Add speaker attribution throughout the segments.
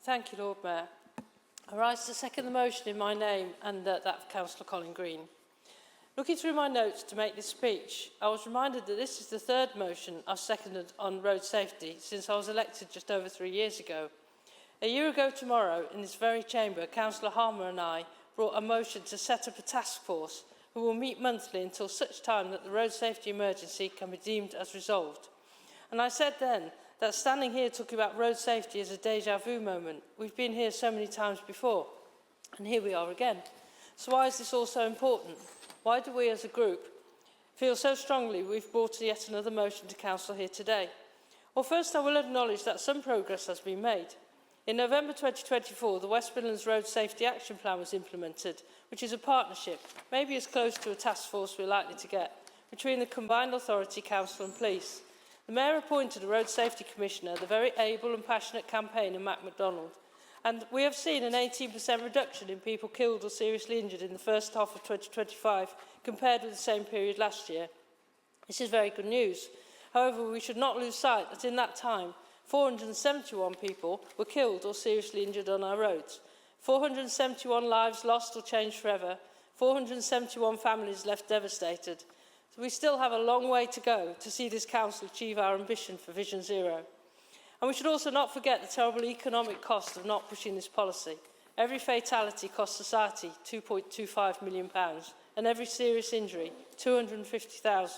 Speaker 1: Thank you, Lord Mayor. I rise to second the motion in my name and that of Councillor Colin Green. Looking through my notes to make this speech, I was reminded that this is the third motion I've seconded on road safety since I was elected just over 3 years ago. A year ago tomorrow, in this very chamber, Councillor Harmer and I brought a motion to set up a task force who will meet monthly until such time that the road safety emergency can be deemed as resolved. And I said then that standing here talking about road safety is a déjà vu moment. We've been here so many times before, and here we are again. So why is this all so important? Why do we as a group feel so strongly we've brought yet another motion to Council here today? Well, first I will acknowledge that some progress has been made. In November 2024, the West Midlands Road Safety Action Plan was implemented, which is a partnership, maybe as close to a task force we're likely to get, between the Combined Authority, Council and Police. The Mayor appointed a Road Safety Commissioner, the very able and passionate campaigner Matt MacDonald, and we have seen an 18% reduction in people killed or seriously injured in the first half of 2025 compared with the same period last year. This is very good news. However, we should not lose sight that in that time, 471 people were killed or seriously injured on our roads, 471 lives lost or changed forever, 471 families left devastated. So we still have a long way to go to see this Council achieve our ambition for Vision Zero. And we should also not forget the terrible economic cost of not pushing this policy. Every fatality costs society £2.25 million and every serious injury £250,000.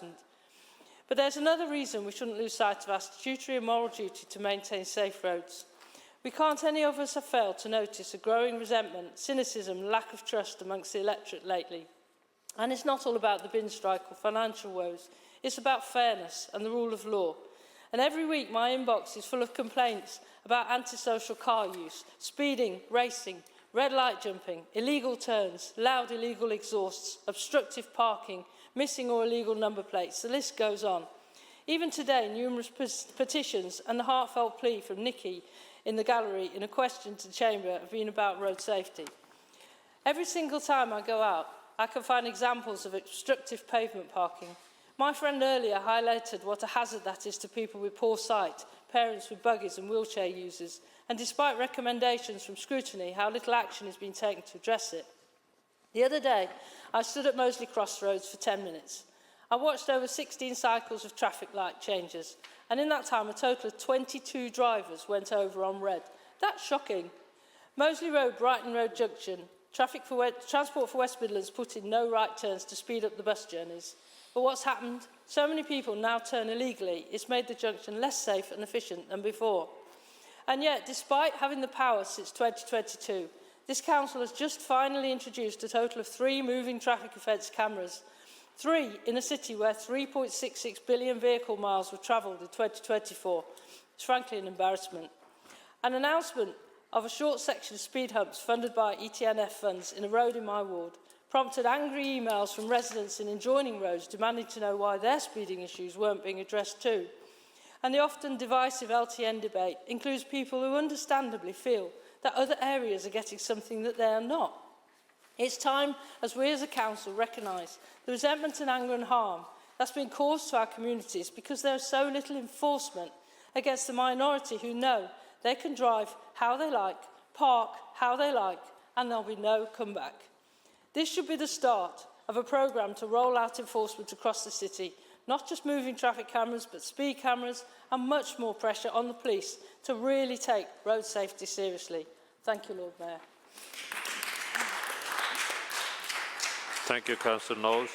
Speaker 1: But there's another reason we shouldn't lose sight of our statutory and moral duty to maintain safe roads. We can't any of us have failed to notice a growing resentment, cynicism, lack of trust amongst the electorate lately. And it's not all about the bin strike or financial woes. It's about fairness and the rule of law. And every week my inbox is full of complaints about antisocial car use, speeding, racing, red light jumping, illegal turns, loud illegal exhausts, obstructive parking, missing or illegal number plates. The list goes on. Even today, numerous petitions and the heartfelt plea from Nikki in the gallery in a question to the Chamber have been about road safety. Every single time I go out, I can find examples of obstructive pavement parking. My friend earlier highlighted what a hazard that is to people with poor sight, parents with buggies and wheelchair users, and despite recommendations from scrutiny, how little action is being taken to address it. The other day, I stood at Moseley Crossroads for 10 minutes. I watched over 16 cycles of traffic light changes, and in that time, a total of 22 drivers went over on red. That's shocking. Moseley Road, Brighton Road Junction, Transport for West Midlands put in no right turns to speed up the bus journeys. But what's happened? So many people now turn illegally, it's made the junction less safe and efficient than before. And yet, despite having the power since 2022, this Council has just finally introduced a total of 3 moving traffic offence cameras. 3 in a city where 3.66 billion vehicle miles were travelled in 2024. It's frankly an embarrassment. An announcement of a short section of speed humps funded by ETNF funds in a road in my ward prompted angry emails from residents in adjoining roads demanding to know why their speeding issues weren't being addressed too. And the often divisive LTN debate includes people who understandably feel that other areas are getting something that they are not. It's time, as we as a council recognise the resentment and anger and harm that's been caused to our communities because there is so little enforcement against the minority who know they can drive how they like, park how they like, and there'll be no comeback. This should be the start of a programme to roll out enforcement across the city, not just moving traffic cameras, but speed cameras and much more pressure on the police to really take road safety seriously. Thank you, Lord Mayor.
Speaker 2: Thank you, Councillor Knowles.